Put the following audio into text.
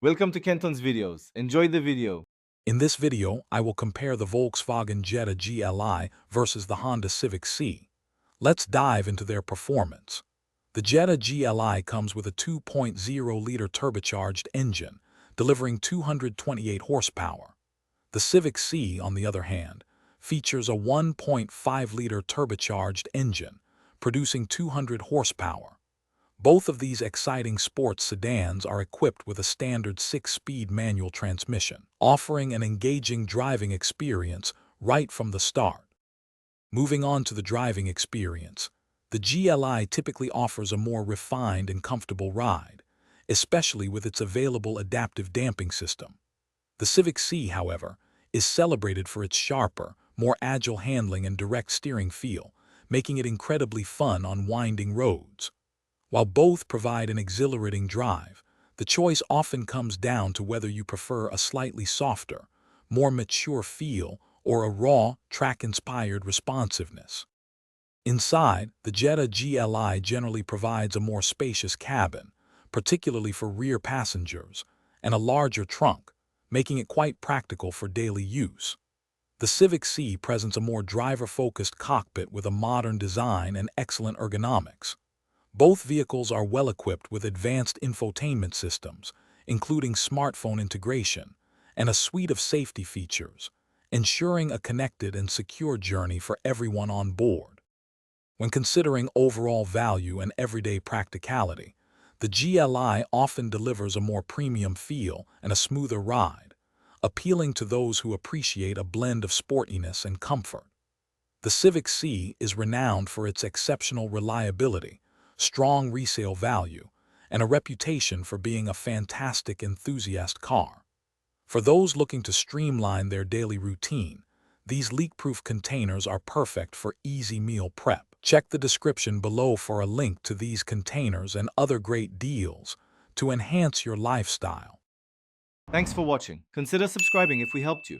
Welcome to Kenton's videos. Enjoy the video. In this video, I will compare the Volkswagen Jetta GLI versus the Honda Civic Si. Let's dive into their performance. The Jetta GLI comes with a 2.0-liter turbocharged engine, delivering 228 horsepower. The Civic Si, on the other hand, features a 1.5-liter turbocharged engine, producing 200 horsepower. Both of these exciting sports sedans are equipped with a standard 6-speed manual transmission, offering an engaging driving experience right from the start. Moving on to the driving experience, the GLI typically offers a more refined and comfortable ride, especially with its available adaptive damping system. The Civic Si, however, is celebrated for its sharper, more agile handling and direct steering feel, making it incredibly fun on winding roads. While both provide an exhilarating drive, the choice often comes down to whether you prefer a slightly softer, more mature feel or a raw, track-inspired responsiveness. Inside, the Jetta GLI generally provides a more spacious cabin, particularly for rear passengers, and a larger trunk, making it quite practical for daily use. The Civic Si presents a more driver-focused cockpit with a modern design and excellent ergonomics. Both vehicles are well-equipped with advanced infotainment systems, including smartphone integration, and a suite of safety features, ensuring a connected and secure journey for everyone on board. When considering overall value and everyday practicality, the GLI often delivers a more premium feel and a smoother ride, appealing to those who appreciate a blend of sportiness and comfort. The Civic Si is renowned for its exceptional reliability, strong resale value, and a reputation for being a fantastic enthusiast car. For those looking to streamline their daily routine, these leak-proof containers are perfect for easy meal prep. Check the description below for a link to these containers and other great deals to enhance your lifestyle. Thanks for watching. Consider subscribing if we helped you.